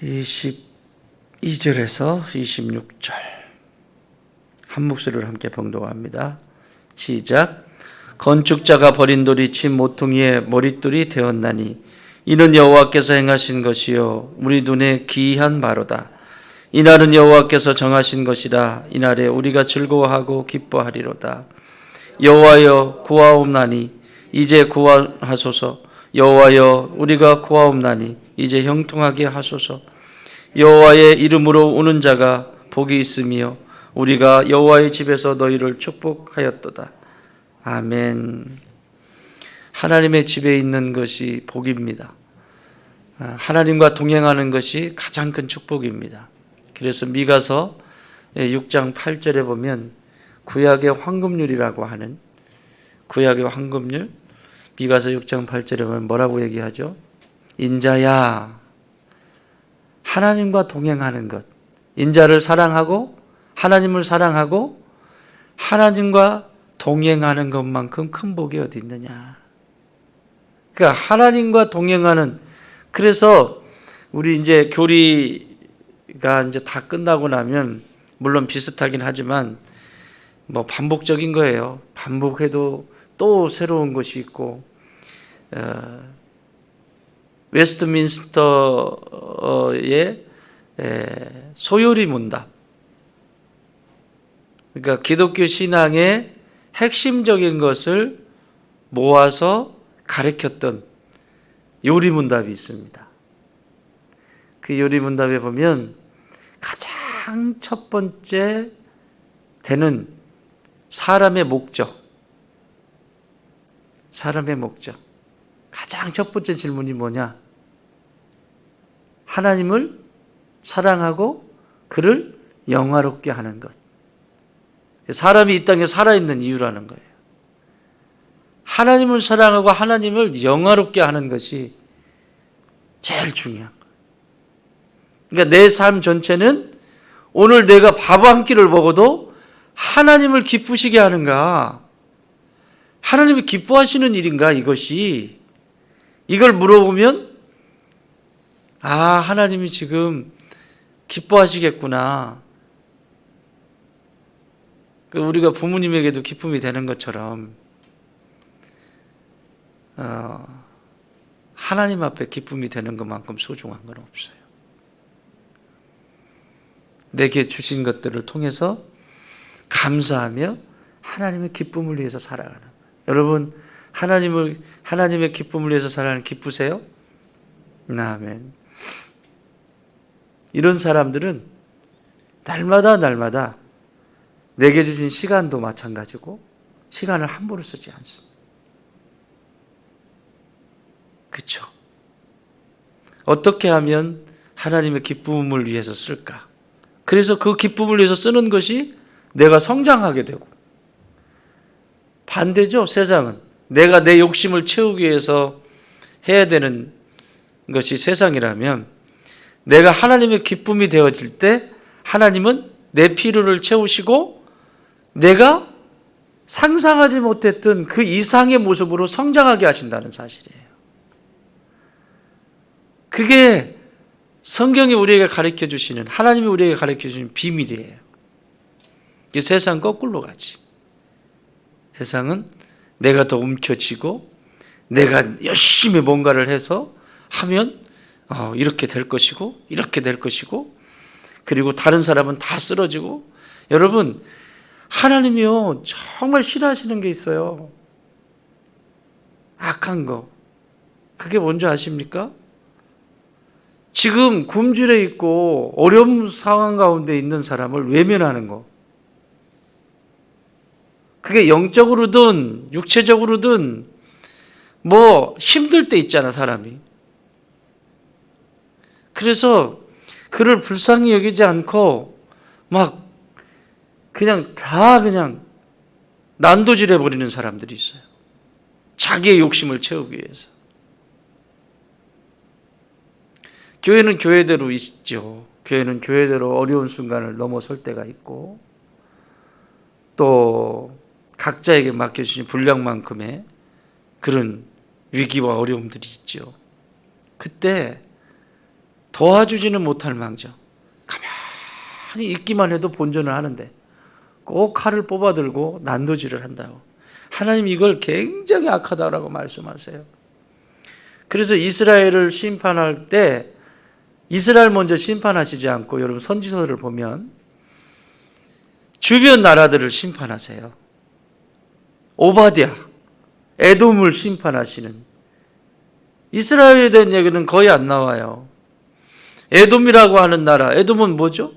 22절에서 26절 한 목소리로 함께 봉독합니다. 시작. 건축자가 버린 돌이 친 모퉁이의 머릿돌이 되었나니 이는 여호와께서 행하신 것이요 우리 눈에 기이한 바로다. 이날은 여호와께서 정하신 것이라. 이날에 우리가 즐거워하고 기뻐하리로다. 여호와여 구하옵나니 이제 구하소서. 여호와여 우리가 구하옵나니 이제 형통하게 하소서. 여호와의 이름으로 오는 자가 복이 있으며 우리가 여호와의 집에서 너희를 축복하였도다. 아멘. 하나님의 집에 있는 것이 복입니다. 하나님과 동행하는 것이 가장 큰 축복입니다. 그래서 미가서 6장 8절에 보면 구약의 황금률이라고 하는 구약의 황금률, 미가서 6장 8절에 보면 뭐라고 얘기하죠? 인자야, 하나님과 동행하는 것, 인자를 사랑하고 하나님을 사랑하고 하나님과 동행하는 것만큼 큰 복이 어디 있느냐. 그러니까 하나님과 동행하는, 그래서 우리 이제 교리가 이제 다 끝나고 나면 물론 비슷하긴 하지만 뭐 반복적인 거예요. 반복해도 또 새로운 것이 있고, 웨스트민스터의 소요리 문답, 그러니까 기독교 신앙의 핵심적인 것을 모아서 가르쳤던 요리문답이 있습니다. 그 요리문답에 보면 가장 첫 번째 되는 사람의 목적, 가장 첫 번째 질문이 뭐냐? 하나님을 사랑하고 그를 영화롭게 하는 것. 사람이 이 땅에 살아있는 이유라는 거예요. 하나님을 사랑하고 하나님을 영화롭게 하는 것이 제일 중요한 거예요. 그러니까 내 삶 전체는 오늘 내가 밥 한 끼를 먹어도 하나님을 기쁘시게 하는가? 하나님이 기뻐하시는 일인가? 이것이. 이걸 물어보면 하나님이 지금 기뻐하시겠구나. 우리가 부모님에게도 기쁨이 되는 것처럼 하나님 앞에 기쁨이 되는 것만큼 소중한 건 없어요. 내게 주신 것들을 통해서 감사하며 하나님의 기쁨을 위해서 살아가는 거예요. 여러분, 하나님의 기쁨을 위해서 살아가는 기쁘세요? 아멘. 이런 사람들은 날마다 내게 주신 시간도 마찬가지고 시간을 함부로 쓰지 않습니다. 그렇죠? 어떻게 하면 하나님의 기쁨을 위해서 쓸까? 그래서 그 기쁨을 위해서 쓰는 것이 내가 성장하게 되고, 반대죠. 세상은 내가 내 욕심을 채우기 위해서 해야 되는 것이 세상이라면, 내가 하나님의 기쁨이 되어질 때 하나님은 내 필요를 채우시고 내가 상상하지 못했던 그 이상의 모습으로 성장하게 하신다는 사실이에요. 그게 성경이 우리에게 가르쳐 주시는, 하나님이 우리에게 가르쳐 주시는 비밀이에요. 세상 거꾸로 가지. 세상은 내가 더 움켜쥐고 내가 열심히 뭔가를 해서 하면 이렇게 될 것이고 이렇게 될 것이고, 그리고 다른 사람은 다 쓰러지고. 여러분, 하나님이요 정말 싫어하시는 게 있어요. 악한 거. 그게 뭔지 아십니까? 지금 굶주려 있고 어려운 상황 가운데 있는 사람을 외면하는 거. 그게 영적으로든 육체적으로든 뭐 힘들 때 있잖아, 사람이. 그래서 그를 불쌍히 여기지 않고 막 그냥 난도질해 버리는 사람들이 있어요. 자기의 욕심을 채우기 위해서. 교회는 교회대로 있죠. 교회는 교회대로 어려운 순간을 넘어설 때가 있고, 또 각자에게 맡겨주신 분량만큼의 그런 위기와 어려움들이 있죠. 그때 도와주지는 못할 망정 가만히 있기만 해도 본전을 하는데 꼭 칼을 뽑아들고 난도질을 한다고. 하나님 이걸 굉장히 악하다라고 말씀하세요. 그래서 이스라엘을 심판할 때 이스라엘 먼저 심판하시지 않고 여러분 선지서를 보면 주변 나라들을 심판하세요. 오바댜, 에돔을 심판하시는, 이스라엘에 대한 얘기는 거의 안 나와요. 에돔이라고 하는 나라, 에돔은 뭐죠?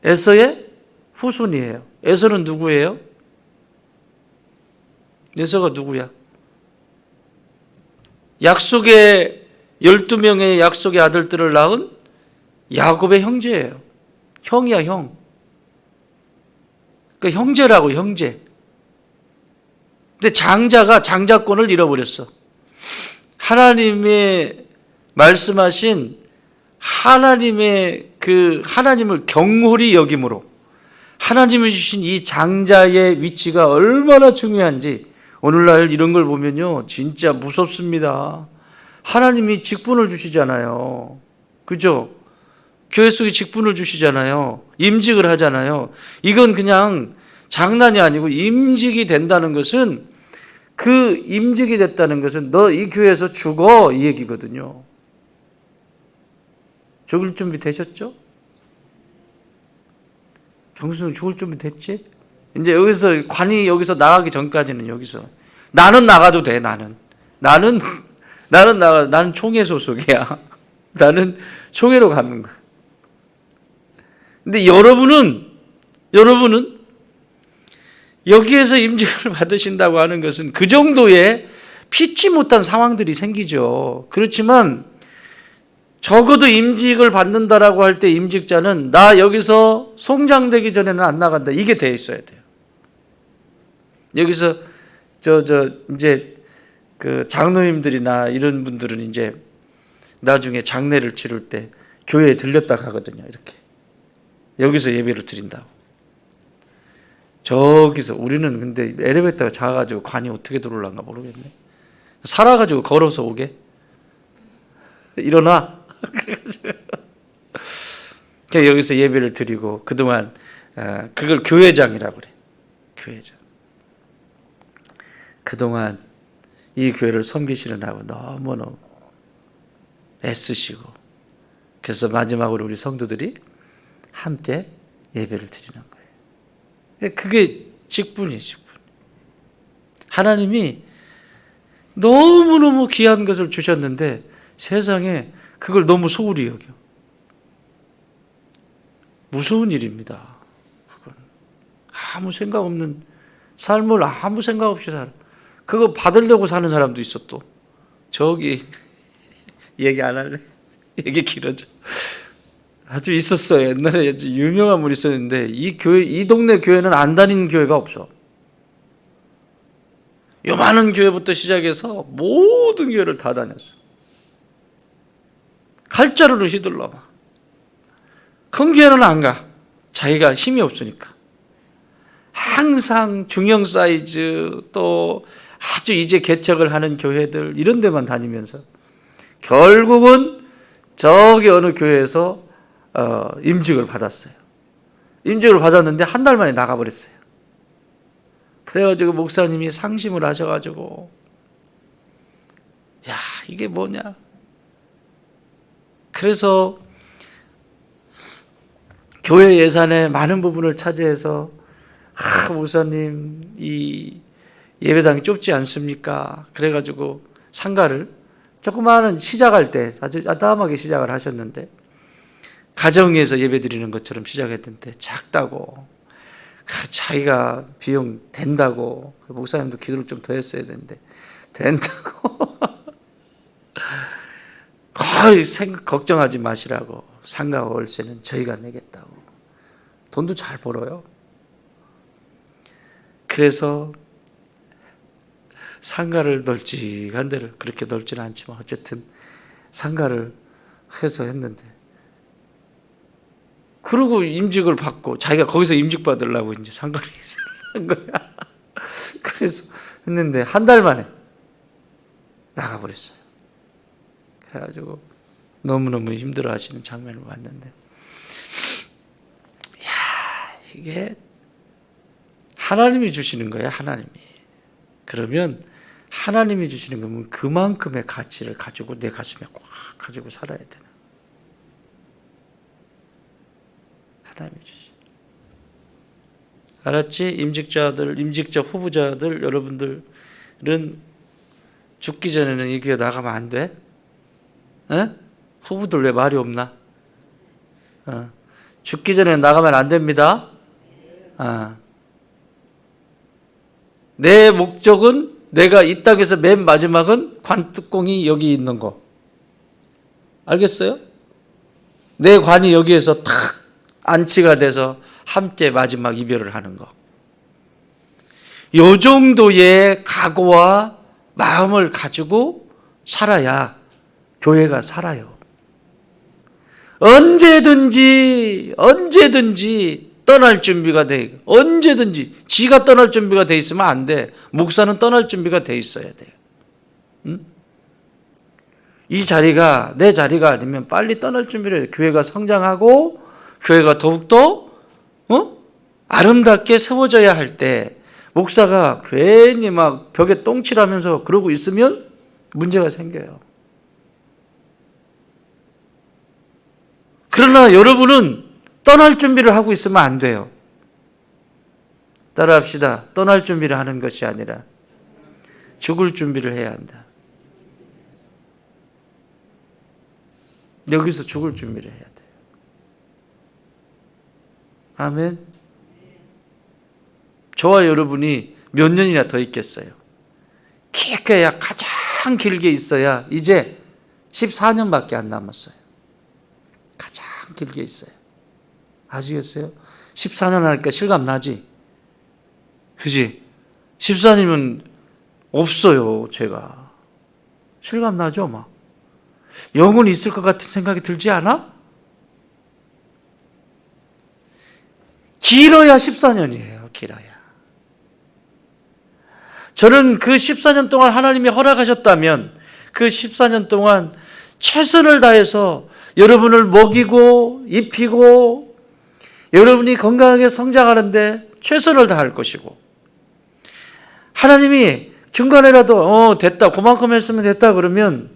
에서의 후손이에요. 에서는 누구예요? 에서가 누구야? 약속의 12명의 약속의 아들들을 낳은 야곱의 형제예요. 형이야, 형. 그러니까 형제라고, 형제. 근데 장자가 장자권을 잃어버렸어. 하나님의 말씀하신 하나님의 하나님을 경홀히 여김으로 하나님이 주신 이 장자의 위치가 얼마나 중요한지 오늘날 이런 걸 보면요 진짜 무섭습니다. 하나님이 직분을 주시잖아요. 그죠? 교회 속에 직분을 주시잖아요. 임직을 하잖아요. 이건 그냥 장난이 아니고 임직이 된다는 것은, 그 임직이 됐다는 것은 너 이 교회에서 죽어 이 얘기거든요. 죽을 준비 되셨죠? 경수는 죽을 준비 됐지? 이제 여기서 관이 여기서 나가기 전까지는 여기서 나는 나가도 돼. 나는 총회 소속이야. 나는 총회로 가는 거야. 근데 여러분은 여기에서 임직을 받으신다고 하는 것은 그 정도의 피치 못한 상황들이 생기죠. 그렇지만 적어도 임직을 받는다라고 할 때 임직자는 나 여기서 송장되기 전에는 안 나간다. 이게 돼 있어야 돼요. 여기서 이제 그 장로님들이나 이런 분들은 이제 나중에 장례를 치를 때 교회에 들렸다 가거든요. 이렇게 여기서 예배를 드린다고. 저기서 우리는 근데 엘리베이터가 작아가지고 관이 어떻게 들어올란가 모르겠네. 살아가지고 걸어서 오게. 일어나. 여기서 예배를 드리고 그동안 그걸 교회장이라고 그래. 교회장. 그동안 이 교회를 섬기시느라고 너무너무 애쓰시고 그래서 마지막으로 우리 성도들이 함께 예배를 드리는 거예요. 그게 직분이에요. 직분. 하나님이 너무너무 귀한 것을 주셨는데 세상에 그걸 너무 소홀히 여겨. 무서운 일입니다. 그건 아무 생각 없는 삶을 아무 생각 없이 살아. 그거 받으려고 사는 사람도 있어. 또 저기 얘기 안 할래? 얘기 길어져. 아주 있었어요. 옛날에 아주 유명한 분이 있었는데 이 동네 교회는 안 다니는 교회가 없어. 요만한 교회부터 시작해서 모든 교회를 다 다녔어. 칼자루로 휘둘러 봐. 큰 교회는 안 가. 자기가 힘이 없으니까. 항상 중형 사이즈 또 아주 이제 개척을 하는 교회들 이런 데만 다니면서 결국은 저기 어느 교회에서 임직을 받았어요. 임직을 받았는데 한 달 만에 나가버렸어요. 그래가지고 목사님이 상심을 하셔가지고 야 이게 뭐냐. 그래서 교회 예산의 많은 부분을 차지해서 목사님 이 예배당이 좁지 않습니까? 그래가지고 상가를 조그마한 시작할 때 아주 아담하게 시작을 하셨는데 가정에서 예배드리는 것처럼 시작했는데 작다고 자기가 비용 된다고 목사님도 기도를 좀 더 했어야 되는데 된다고 거의 걱정하지 마시라고 상가 월세는 저희가 내겠다고 돈도 잘 벌어요. 그래서 상가를 널찍한 데를 그렇게 넓지는 않지만 어쨌든 상가를 해서 했는데 그러고 임직을 받고 자기가 거기서 임직 받으려고 이제 상가를 한 거야. 그래서 했는데 한 달 만에 나가버렸어요. 그래가지고 너무너무 힘들어하시는 장면을 봤는데, 야, 이게 하나님이 주시는 거예요. 하나님이. 그러면 하나님이 주시는 거면 그만큼의 가치를 가지고 내 가슴에 꽉 가지고 살아야 되는, 하나님이 주시. 알았지? 임직자들, 임직자 후보자들, 여러분들은 죽기 전에는 이 교회 나가면 안 돼? 에? 후보들 왜 말이 없나? 죽기 전에 나가면 안 됩니다. 내 목적은, 내가 이 땅에서 맨 마지막은 관뚜껑이 여기 있는 거. 알겠어요? 내 관이 여기에서 탁 안치가 돼서 함께 마지막 이별을 하는 거. 요 정도의 각오와 마음을 가지고 살아야 교회가 살아요. 언제든지 떠날 준비가 돼. 언제든지 지가 떠날 준비가 돼 있으면 안 돼. 목사는 떠날 준비가 돼 있어야 돼요. 응? 이 자리가 내 자리가 아니면 빨리 떠날 준비를 해요. 교회가 성장하고 교회가 더욱더 아름답게 세워져야 할 때 목사가 괜히 막 벽에 똥칠하면서 그러고 있으면 문제가 생겨요. 그러나 여러분은 떠날 준비를 하고 있으면 안 돼요. 따라합시다. 떠날 준비를 하는 것이 아니라 죽을 준비를 해야 한다. 여기서 죽을 준비를 해야 돼요. 아멘. 저와 여러분이 몇 년이나 더 있겠어요? 길게야 가장 길게 있어야 이제 14년밖에 안 남았어요. 가장 길게 있어요. 아시겠어요? 14년 하니까 실감 나지? 그지? 14년이면 없어요, 제가. 실감 나죠, 막. 영원히 있을 것 같은 생각이 들지 않아? 길어야 14년이에요, 길어야. 저는 그 14년 동안 하나님이 허락하셨다면 그 14년 동안 최선을 다해서 여러분을 먹이고 입히고 여러분이 건강하게 성장하는데 최선을 다할 것이고, 하나님이 중간에라도 됐다, 그만큼 했으면 됐다 그러면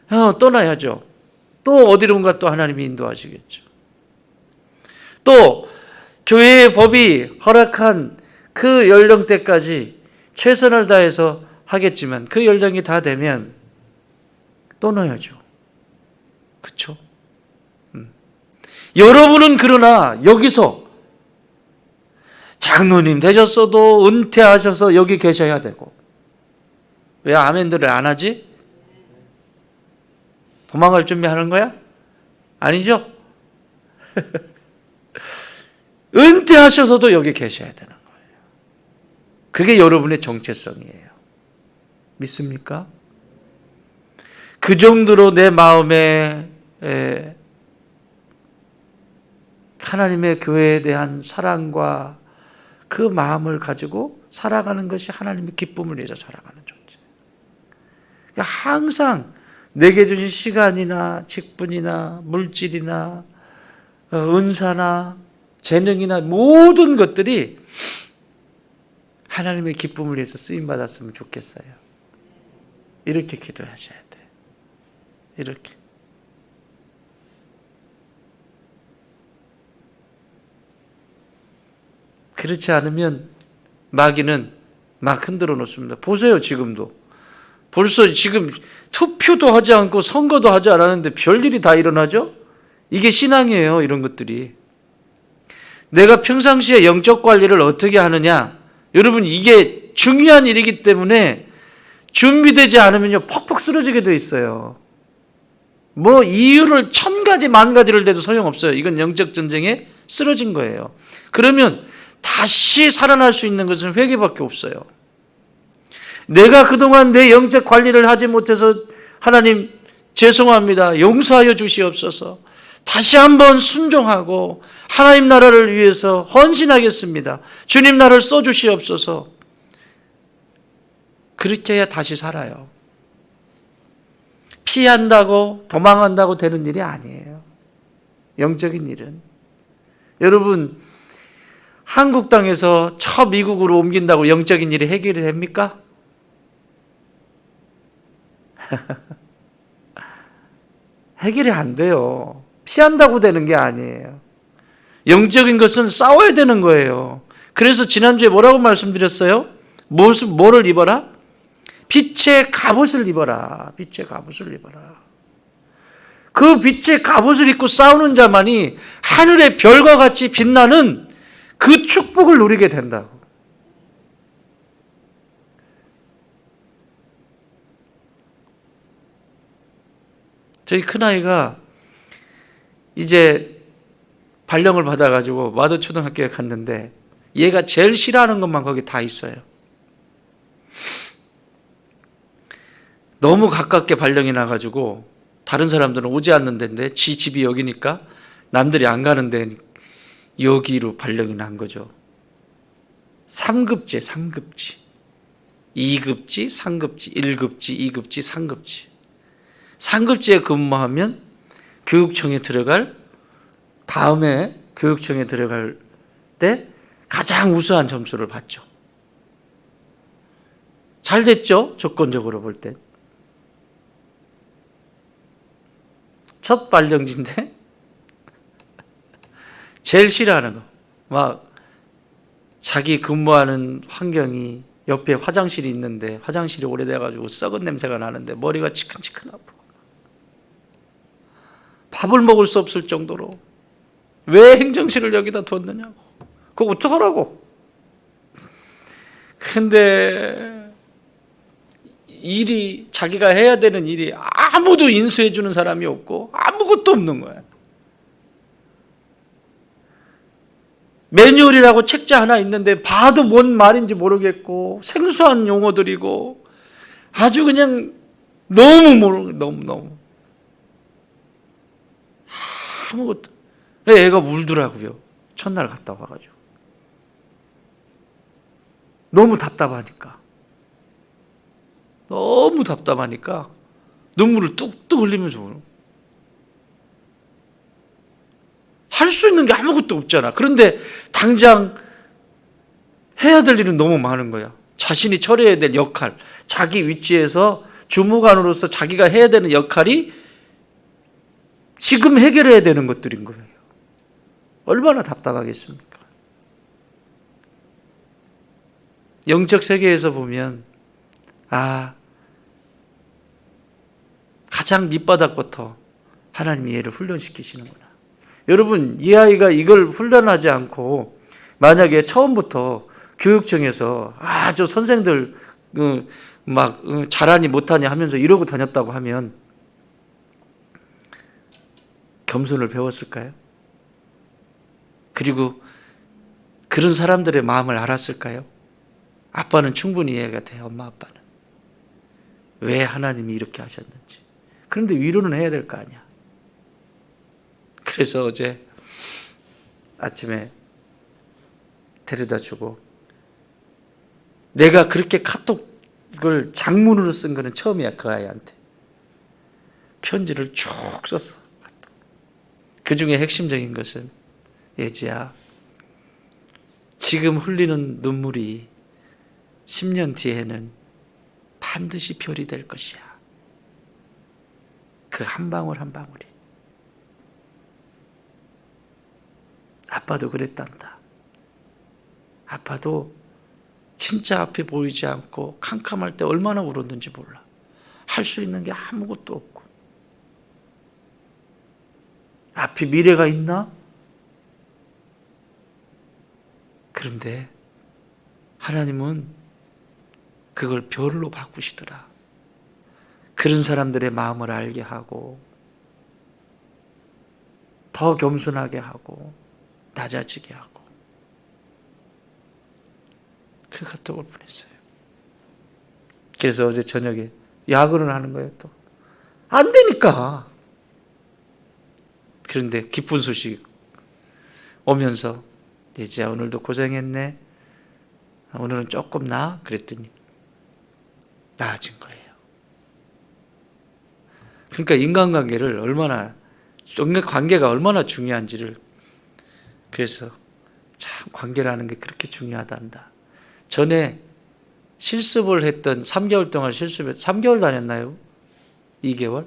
떠나야죠. 또 어디론가 또 하나님이 인도하시겠죠. 또 교회의 법이 허락한 그 연령대까지 최선을 다해서 하겠지만 그 연령이 다 되면 떠나야죠. 그렇죠? 여러분은 그러나 여기서 장로님 되셨어도 은퇴하셔서 여기 계셔야 되고, 왜 아멘들을 안 하지? 도망갈 준비하는 거야? 아니죠? 은퇴하셔서도 여기 계셔야 되는 거예요. 그게 여러분의 정체성이에요. 믿습니까? 그 정도로 내 마음에 하나님의 교회에 대한 사랑과 그 마음을 가지고 살아가는 것이 하나님의 기쁨을 위해서 살아가는 존재. 그러니까 항상 내게 주신 시간이나 직분이나 물질이나 은사나 재능이나 모든 것들이 하나님의 기쁨을 위해서 쓰임받았으면 좋겠어요. 이렇게 기도하셔야 돼. 이렇게. 그렇지 않으면 마귀는 막 흔들어 놓습니다. 보세요, 지금도. 벌써 지금 투표도 하지 않고 선거도 하지 않았는데 별일이 다 일어나죠? 이게 신앙이에요, 이런 것들이. 내가 평상시에 영적 관리를 어떻게 하느냐? 여러분, 이게 중요한 일이기 때문에 준비되지 않으면요, 퍽퍽 쓰러지게 돼 있어요. 뭐 이유를 1000가지, 10,000가지를 대도 소용없어요. 이건 영적 전쟁에 쓰러진 거예요. 그러면 다시 살아날 수 있는 것은 회개밖에 없어요. 내가 그동안 내 영적 관리를 하지 못해서 하나님 죄송합니다. 용서하여 주시옵소서. 다시 한번 순종하고 하나님 나라를 위해서 헌신하겠습니다. 주님 나를 써주시옵소서. 그렇게 해야 다시 살아요. 피한다고 도망한다고 되는 일이 아니에요. 영적인 일은. 여러분, 한국 땅에서 미국으로 옮긴다고 영적인 일이 해결이 됩니까? 해결이 안 돼요. 피한다고 되는 게 아니에요. 영적인 것은 싸워야 되는 거예요. 그래서 지난주에 뭐라고 말씀드렸어요? 뭐를 입어라? 빛의 갑옷을 입어라. 빛의 갑옷을 입어라. 그 빛의 갑옷을 입고 싸우는 자만이 하늘의 별과 같이 빛나는 그 축복을 누리게 된다고. 저희 큰아이가 이제 발령을 받아가지고 마도초등학교에 갔는데 얘가 제일 싫어하는 것만 거기 다 있어요. 너무 가깝게 발령이 나가지고 다른 사람들은 오지 않는 데인데 지 집이 여기니까 남들이 안 가는 데 여기로 발령이 난 거죠. 3급제, 3급지. 2급지, 3급지, 1급지, 2급지, 3급지. 3급지에 근무하면 교육청에 들어갈 다음에 교육청에 들어갈 때 가장 우수한 점수를 받죠. 잘 됐죠? 조건적으로 볼 때. 첫 발령지인데 제일 싫어하는 거. 막 자기 근무하는 환경이 옆에 화장실이 있는데 화장실이 오래돼가지고 썩은 냄새가 나는데 머리가 치큰치큰 아프고 밥을 먹을 수 없을 정도로 왜 행정실을 여기다 뒀느냐고. 그거 어떡하라고. 근데 일이 자기가 해야 되는 일이 아무도 인수해 주는 사람이 없고 아무것도 없는 거야. 매뉴얼이라고 책자 하나 있는데 봐도 뭔 말인지 모르겠고 생소한 용어들이고 아주 그냥 너무 아무것도. 애가 울더라고요. 첫날 갔다 와가지고 너무 답답하니까 눈물을 뚝뚝 흘리면서 할 수 있는 게 아무것도 없잖아. 그런데 당장 해야 될 일은 너무 많은 거야. 자신이 처리해야 될 역할, 자기 위치에서 주무관으로서 자기가 해야 되는 역할이 지금 해결해야 되는 것들인 거예요. 얼마나 답답하겠습니까? 영적 세계에서 보면 가장 밑바닥부터 하나님이 얘를 훈련시키시는구나. 여러분, 이 아이가 이걸 훈련하지 않고 만약에 처음부터 교육청에서 저 선생들 잘하니 못하니 하면서 이러고 다녔다고 하면 겸손을 배웠을까요? 그리고 그런 사람들의 마음을 알았을까요? 아빠는 충분히 이해가 돼요. 엄마 아빠는 왜 하나님이 이렇게 하셨는지. 그런데 위로는 해야 될 거 아니야. 그래서 어제 아침에 데려다 주고, 내가 그렇게 카톡을 장문으로 쓴 거는 처음이야. 그 아이한테 편지를 쭉 썼어. 그 중에 핵심적인 것은, 예지야, 지금 흘리는 눈물이 10년 뒤에는 반드시 별이 될 것이야. 그 한 방울 한 방울이. 아빠도 그랬단다. 아빠도 진짜 앞이 보이지 않고 캄캄할 때 얼마나 울었는지 몰라. 할 수 있는 게 아무것도 없고. 앞이 미래가 있나? 그런데 하나님은 그걸 별로 바꾸시더라. 그런 사람들의 마음을 알게 하고 더 겸손하게 하고 낮아지게 하고. 그 카톡을 보냈어요. 그래서 어제 저녁에 야근을 하는 거예요. 또 안 되니까. 그런데 기쁜 소식 오면서, 예지야 오늘도 고생했네. 오늘은 조금 나아? 그랬더니 나아진 거예요. 그러니까 인간관계를 얼마나, 관계가 얼마나 중요한지를, 그래서 참 관계라는 게 그렇게 중요하단다. 전에 실습을 했던 3개월 동안 3개월 다녔나요? 2개월?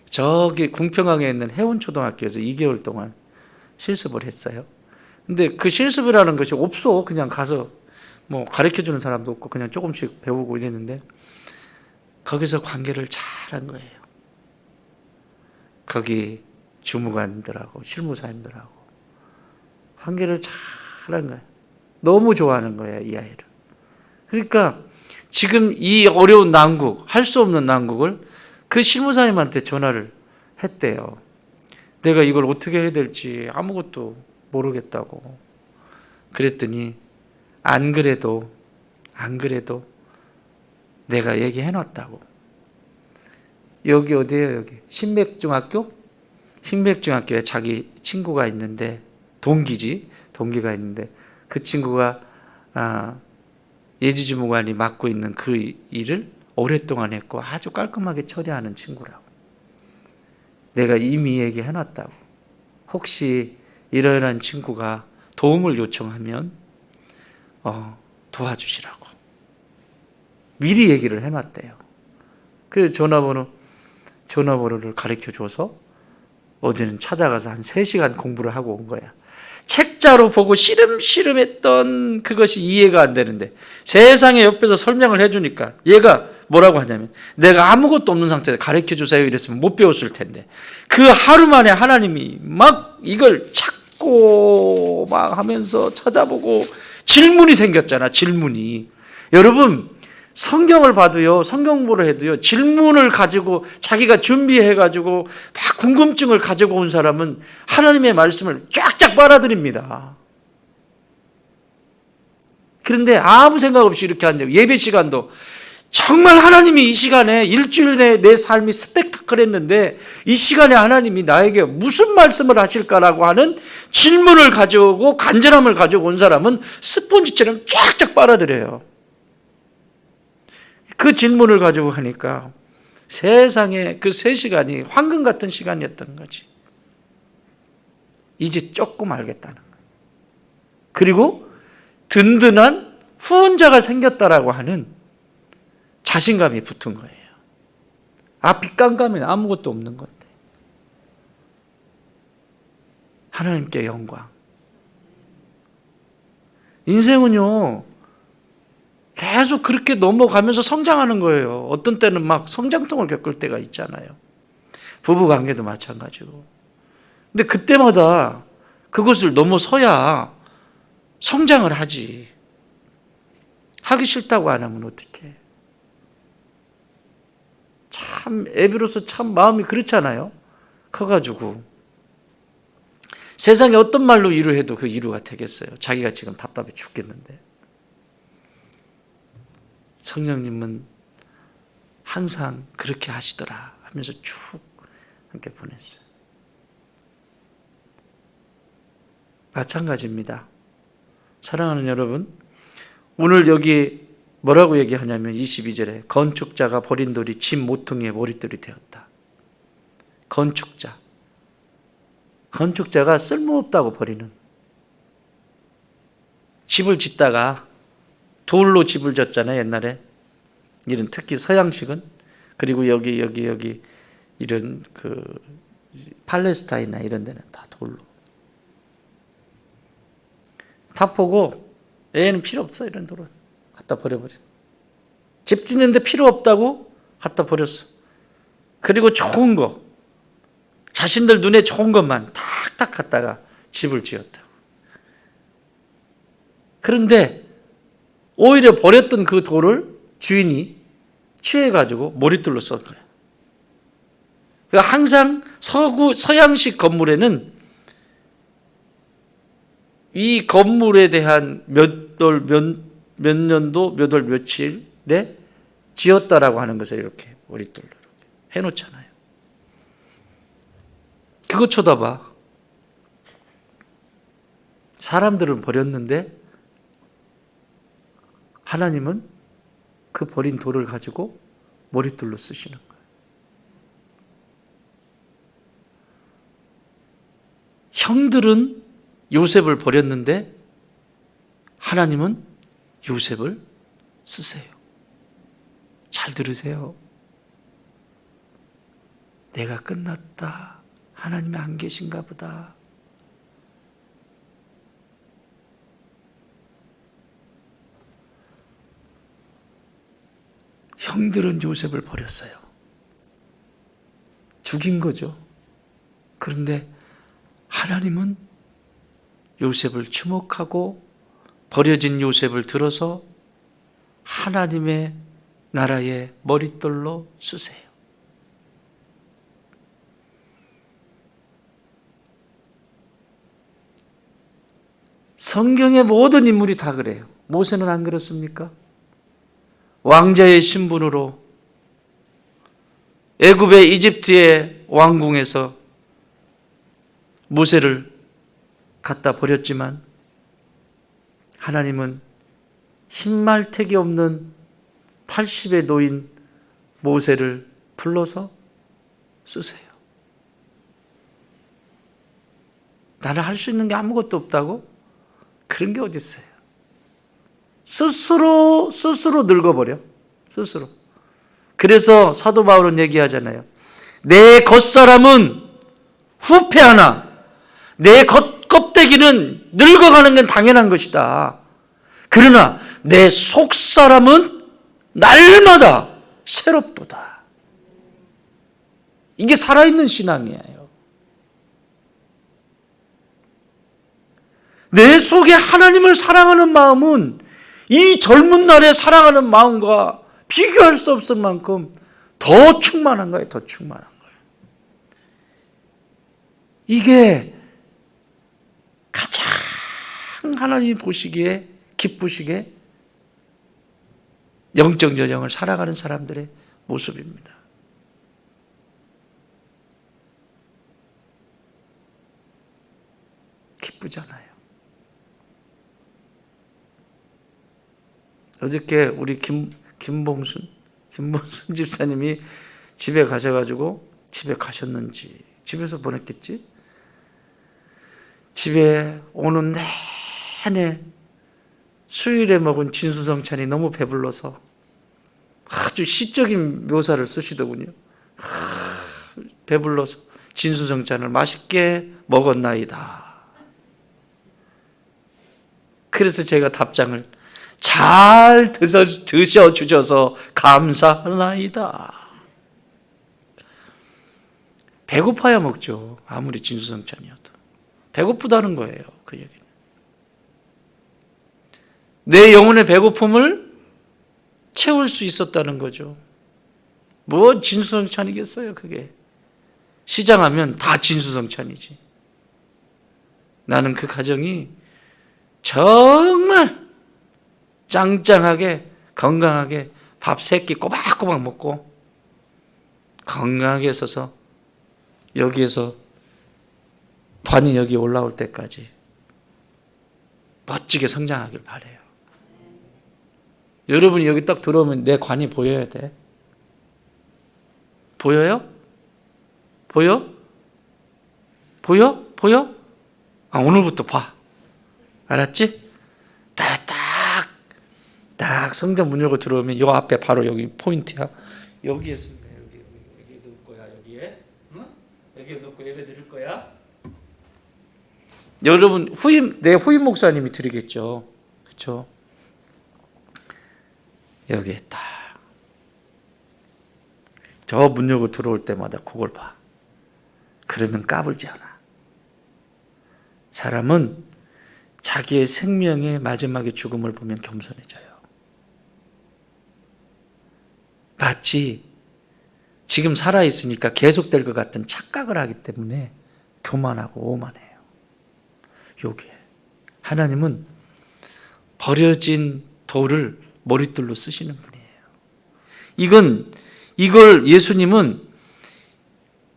저기 궁평항에 있는 해운초등학교에서 2개월 동안 실습을 했어요. 근데 그 실습이라는 것이 없어. 그냥 가서 뭐 가르쳐주는 사람도 없고 그냥 조금씩 배우고 이랬는데 거기서 관계를 잘한 거예요. 거기 주무관들하고 실무사님들하고 관계를 잘한 거예요. 너무 좋아하는 거예요, 이 아이를. 그러니까 지금 이 어려운 난국, 할 수 없는 난국을 그 실무사님한테 전화를 했대요. 내가 이걸 어떻게 해야 될지 아무것도 모르겠다고. 그랬더니 안 그래도 내가 얘기해놨다고. 여기 어디예요? 여기 신백중학교? 신백중학교에 자기 친구가 있는데, 동기가 있는데 그 친구가 예지주무관이 맡고 있는 그 일을 오랫동안 했고 아주 깔끔하게 처리하는 친구라고. 내가 이미 얘기해놨다고. 혹시 이러이러한 친구가 도움을 요청하면 도와주시라고 미리 얘기를 해놨대요. 그래서 전화번호를 가르쳐줘서 어제는 찾아가서 한 3시간 공부를 하고 온 거야. 책자로 보고 시름시름했던 그것이 이해가 안 되는데 세상에 옆에서 설명을 해주니까 얘가 뭐라고 하냐면, 내가 아무것도 없는 상태에서 가르쳐주세요 이랬으면 못 배웠을 텐데 그 하루 만에 하나님이 막 이걸 찾고 막 하면서 찾아보고 질문이 생겼잖아. 질문이. 여러분, 성경을 봐도요, 성경 공부를 해도요, 질문을 가지고 자기가 준비해가지고 막 궁금증을 가지고 온 사람은 하나님의 말씀을 쫙쫙 빨아들입니다. 그런데 아무 생각 없이 이렇게 한대요. 예배 시간도 정말 하나님이 이 시간에 일주일 내에 내 삶이 스펙타클했는데 이 시간에 하나님이 나에게 무슨 말씀을 하실까라고 하는 질문을 가져오고 간절함을 가지고 온 사람은 스폰지처럼 쫙쫙 빨아들여요. 그 질문을 가지고 하니까 세상에 그 3시간이 황금 같은 시간이었던 거지. 이제 조금 알겠다는 거예요. 그리고 든든한 후원자가 생겼다라고 하는 자신감이 붙은 거예요. 앞이 깜깜해 아무것도 없는 건데. 하나님께 영광. 인생은요, 계속 그렇게 넘어가면서 성장하는 거예요. 어떤 때는 막 성장통을 겪을 때가 있잖아요. 부부관계도 마찬가지고. 근데 그때마다 그것을 넘어서야 성장을 하지. 하기 싫다고 안 하면 어떡해. 참 애비로서 참 마음이 그렇잖아요. 커가지고 세상에 어떤 말로 위로해도 그 위로가 되겠어요. 자기가 지금 답답해 죽겠는데. 성령님은 항상 그렇게 하시더라 하면서 쭉 함께 보냈어요. 마찬가지입니다. 사랑하는 여러분, 오늘 여기 뭐라고 얘기하냐면 22절에 건축자가 버린 돌이 집 모퉁이의 머릿돌이 되었다. 건축자가 쓸모없다고 버리는, 집을 짓다가 돌로 집을 짓잖아요. 옛날에 이런 특히 서양식은. 그리고 여기 이런 그 팔레스타인이나 이런 데는 다 돌로. 다 보고 얘는 필요 없어 이런 돌은 갖다 버려버려. 집 짓는데 필요 없다고 갖다 버렸어. 그리고 좋은 거, 자신들 눈에 좋은 것만 탁탁 갖다가 집을 지었다고. 그런데 오히려 버렸던 그 돌을 주인이 취해가지고 머릿돌로 썼 거예요. 그러니까 항상 서양식 건물에는 이 건물에 대한 몇 년도, 몇 월, 며칠에 지었다라고 하는 것을 이렇게 머릿돌로 이렇게 해놓잖아요. 그거 쳐다봐. 사람들은 버렸는데 하나님은 그 버린 돌을 가지고 머릿돌로 쓰시는 거예요. 형들은 요셉을 버렸는데 하나님은 요셉을 쓰세요. 잘 들으세요. 내가 끝났다. 하나님이 안 계신가 보다. 형들은 요셉을 버렸어요. 죽인 거죠. 그런데 하나님은 요셉을 주목하고 버려진 요셉을 들어서 하나님의 나라의 머릿돌로 쓰세요. 성경의 모든 인물이 다 그래요. 모세는 안 그렇습니까? 왕자의 신분으로 애굽의 이집트의 왕궁에서 모세를 갖다 버렸지만 하나님은 흰말택이 없는 80의 노인 모세를 불러서 쓰세요. 나는 할 수 있는 게 아무것도 없다고? 그런 게 어디 있어요? 스스로 늙어버려. 스스로. 그래서 사도 바울은 얘기하잖아요. 내 겉사람은 후패하나 내 껍데기는 늙어가는 건 당연한 것이다. 그러나 내 속사람은 날마다 새롭도다. 이게 살아있는 신앙이에요. 내 속에 하나님을 사랑하는 마음은 이 젊은 날에 사랑하는 마음과 비교할 수 없을 만큼 더 충만한 거예요. 더 충만한 거예요. 이게 가장 하나님이 보시기에 기쁘시게 영적 여정을 살아가는 사람들의 모습입니다. 기쁘잖아요. 어저께 우리 김봉순 집사님이 집에 가셔가지고 집에 가셨는지 집에서 보냈겠지? 집에 오는 내내 수요일에 먹은 진수성찬이 너무 배불러서 아주 시적인 묘사를 쓰시더군요. 배불러서 진수성찬을 맛있게 먹었나이다. 그래서 제가 답장을 잘 드셔주셔서 감사하나이다. 배고파야 먹죠. 아무리 진수성찬이어도. 배고프다는 거예요. 그 얘기는. 내 영혼의 배고픔을 채울 수 있었다는 거죠. 뭐 진수성찬이겠어요, 그게. 시장하면 다 진수성찬이지. 나는 그 가정이 정말 짱짱하게 건강하게 밥 3끼 꼬박꼬박 먹고 건강하게 있어서 여기에서 관이 여기 올라올 때까지 멋지게 성장하길 바라요. 여러분이 여기 딱 들어오면 내 관이 보여야 돼. 보여요? 보여? 보여? 보여? 아, 오늘부터 봐. 알았지? 딱 성전 문 열고 들어오면 요 앞에 바로 여기 포인트야. 여기에서 여기 넣을 거야. 여기에, 응? 여기에 넣고 예배 드릴 거야. 여러분 내 후임 목사님이 드리겠죠. 그렇죠? 여기에 딱 저 문 열고 들어올 때마다 그걸 봐. 그러면 까불지 않아. 사람은 자기의 생명의 마지막에 죽음을 보면 겸손해져요. 마치 지금 살아있으니까 계속될 것 같은 착각을 하기 때문에 교만하고 오만해요. 여기에 하나님은 버려진 돌을 머릿돌로 쓰시는 분이에요. 이걸 예수님은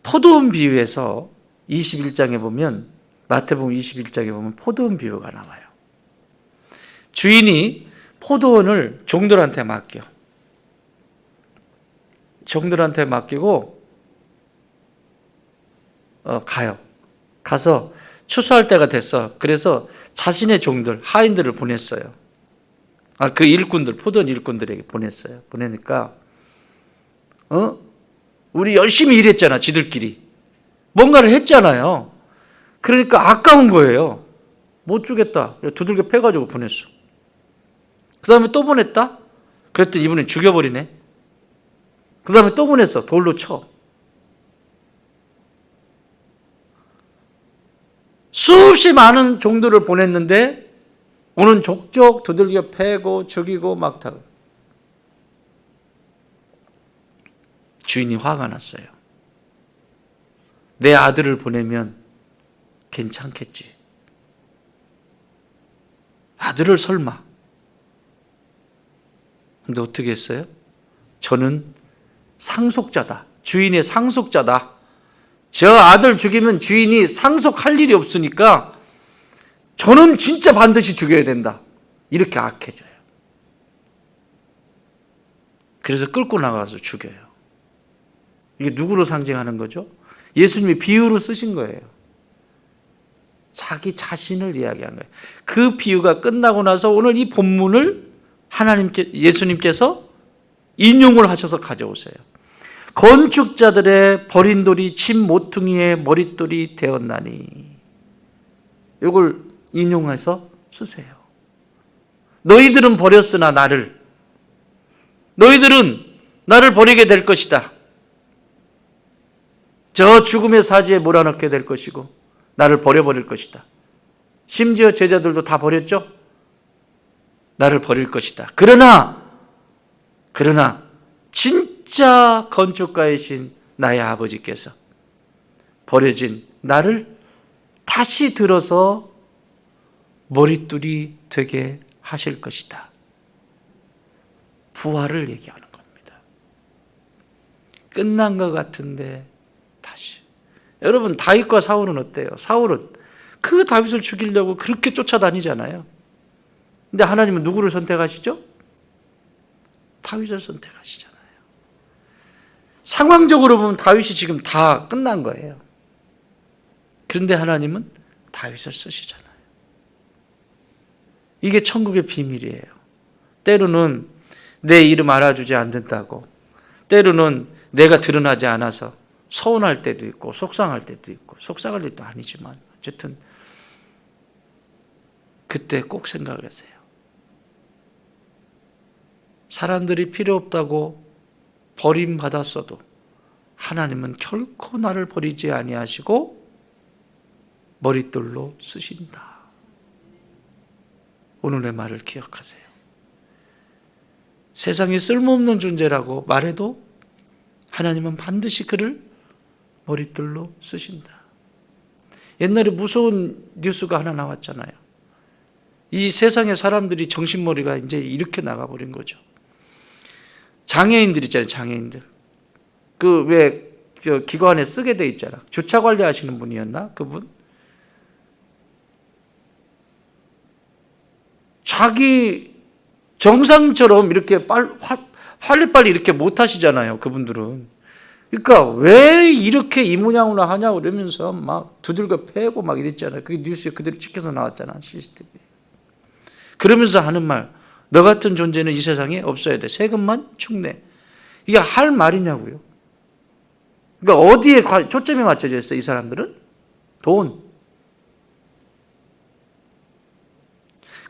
포도원 비유에서 21장에 보면, 마태복음 21장에 보면 포도원 비유가 나와요. 주인이 포도원을 종들한테 맡겨. 종들한테 맡기고 가요. 가서 추수할 때가 됐어. 그래서 자신의 종들, 하인들을 보냈어요. 그 일꾼들, 포도원 일꾼들에게 보냈어요. 보내니까 우리 열심히 일했잖아, 지들끼리. 뭔가를 했잖아요. 그러니까 아까운 거예요. 못 주겠다. 두들겨 패가지고 보냈어. 그 다음에 또 보냈다? 그랬더니 이분은 죽여버리네. 그 다음에 또 보냈어. 돌로 쳐. 수없이 많은 종들을 보냈는데 오는 족족 두들겨 패고 죽이고 막 다. 주인이 화가 났어요. 내 아들을 보내면 괜찮겠지. 아들을 설마. 근데 어떻게 했어요? 저는 상속자다. 주인의 상속자다. 저 아들 죽이면 주인이 상속할 일이 없으니까 저는 진짜 반드시 죽여야 된다. 이렇게 악해져요. 그래서 끌고 나가서 죽여요. 이게 누구로 상징하는 거죠? 예수님이 비유로 쓰신 거예요. 자기 자신을 이야기한 거예요. 그 비유가 끝나고 나서 오늘 이 본문을 예수님께서 인용을 하셔서 가져오세요. 건축자들의 버린 돌이 집 모퉁이의 머릿돌이 되었나니. 이걸 인용해서 쓰세요. 너희들은 버렸으나 너희들은 나를 버리게 될 것이다. 저 죽음의 사지에 몰아넣게 될 것이고 나를 버려버릴 것이다. 심지어 제자들도 다 버렸죠? 나를 버릴 것이다. 그러나 진짜 건축가이신 나의 아버지께서 버려진 나를 다시 들어서 머릿돌이 되게 하실 것이다. 부활을 얘기하는 겁니다. 끝난 것 같은데 다시. 여러분, 다윗과 사울은 어때요? 사울은 그 다윗을 죽이려고 그렇게 쫓아다니잖아요. 근데 하나님은 누구를 선택하시죠? 다윗을 선택하시잖아요. 상황적으로 보면 다윗이 지금 다 끝난 거예요. 그런데 하나님은 다윗을 쓰시잖아요. 이게 천국의 비밀이에요. 때로는 내 이름 알아주지 않는다고, 때로는 내가 드러나지 않아서 서운할 때도 있고 속상할 때도 있고, 속상할 일도 아니지만 어쨌든 그때 꼭 생각하세요. 사람들이 필요 없다고 버림받았어도 하나님은 결코 나를 버리지 아니하시고 머릿돌로 쓰신다. 오늘의 말을 기억하세요. 세상에 쓸모없는 존재라고 말해도 하나님은 반드시 그를 머릿돌로 쓰신다. 옛날에 무서운 뉴스가 하나 나왔잖아요. 이 세상의 사람들이 정신머리가 이제 이렇게 나가버린 거죠. 장애인들 있잖아요, 장애인들. 그 왜 기관에 쓰게 돼 있잖아. 주차 관리하시는 분이었나? 그분? 자기 정상처럼 이렇게 빨리빨리 이렇게 못 하시잖아요, 그분들은. 그러니까 왜 이렇게 이 모양으로 하냐고 그러면서 막 두들겨 패고 막 이랬잖아요. 그게 뉴스에 그대로 찍혀서 나왔잖아, CCTV. 그러면서 하는 말, 너 같은 존재는 이 세상에 없어야 돼. 세금만 축내. 이게 할 말이냐고요. 그러니까 어디에 초점이 맞춰져 있어, 이 사람들은? 돈.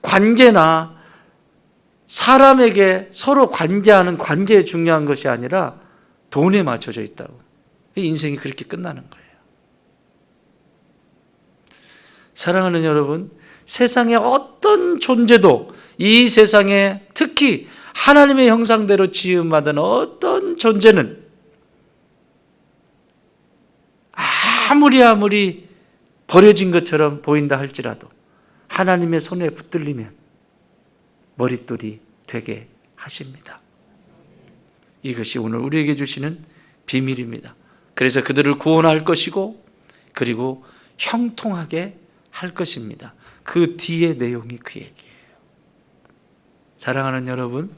관계나 사람에게 서로 관계하는 관계에 중요한 것이 아니라 돈에 맞춰져 있다고. 인생이 그렇게 끝나는 거예요. 사랑하는 여러분, 세상의 어떤 존재도, 이 세상에 특히 하나님의 형상대로 지음받은 어떤 존재는 아무리 버려진 것처럼 보인다 할지라도 하나님의 손에 붙들리면 머릿돌이 되게 하십니다. 이것이 오늘 우리에게 주시는 비밀입니다. 그래서 그들을 구원할 것이고 그리고 형통하게 할 것입니다. 그 뒤의 내용이 그 얘기예요. 사랑하는 여러분,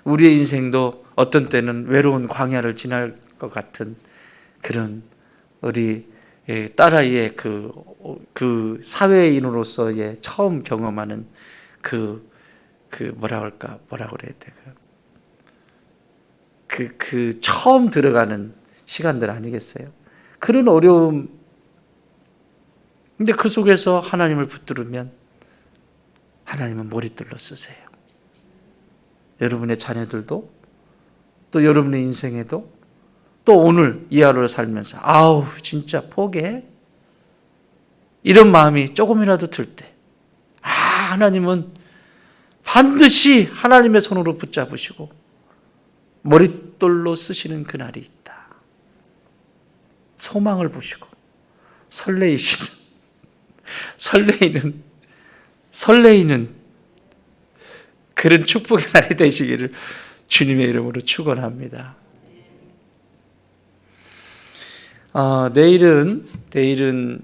우리의 인생도 어떤 때는 외로운 광야를 지날 것 같은 그런 우리 딸아이의 그 사회인으로서의 처음 경험하는 뭐라 그래야 돼? 그 처음 들어가는 시간들 아니겠어요? 그런 어려움. 근데 그 속에서 하나님을 붙들으면 하나님은 머리들로 쓰세요. 여러분의 자녀들도, 또 여러분의 인생에도, 또 오늘 이 하루를 살면서 아우 진짜 포기해? 이런 마음이 조금이라도 들 때, 하나님은 반드시 하나님의 손으로 붙잡으시고 머릿돌로 쓰시는 그날이 있다. 소망을 보시고 설레이는 그런 축복의 날이 되시기를 주님의 이름으로 축원합니다. 내일은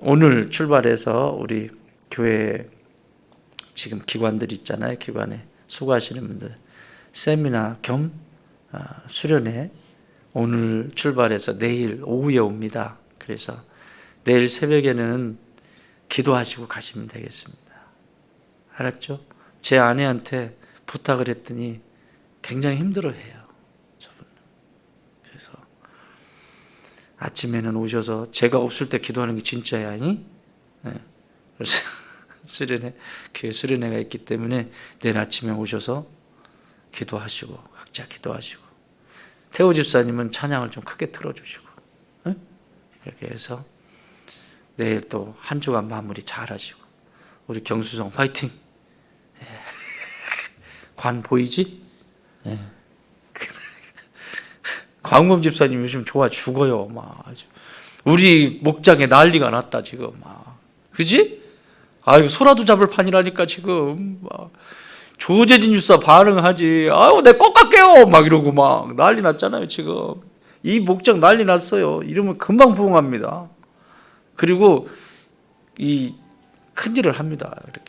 오늘 출발해서 우리 교회 지금 기관들 있잖아요. 기관에 수고하시는 분들 세미나 겸 수련회 오늘 출발해서 내일 오후에 옵니다. 그래서 내일 새벽에는 기도하시고 가시면 되겠습니다. 알았죠? 제 아내한테 부탁을 했더니 굉장히 힘들어해요. 저분은. 그래서 아침에는 오셔서 제가 없을 때 기도하는 게 진짜야, 아니? 네. 그래서 교회 수련회가 있기 때문에 내일 아침에 오셔서 기도하시고 각자 기도하시고 태호 집사님은 찬양을 좀 크게 틀어주시고 이렇게 해서 내일 또 한 주간 마무리 잘 하시고 우리 경수성 화이팅! 관 보이지? 광범 집사님 요즘 좋아 죽어요. 막 우리 목장에 난리가 났다 지금. 그지? 이거 소라도 잡을 판이라니까 지금. 조재진 집사 반응하지. 내 꼭 갈게요. 막 이러고 막 난리 났잖아요 지금. 이 목장 난리 났어요. 이러면 금방 부흥합니다. 그리고 이 큰일을 합니다. 이렇게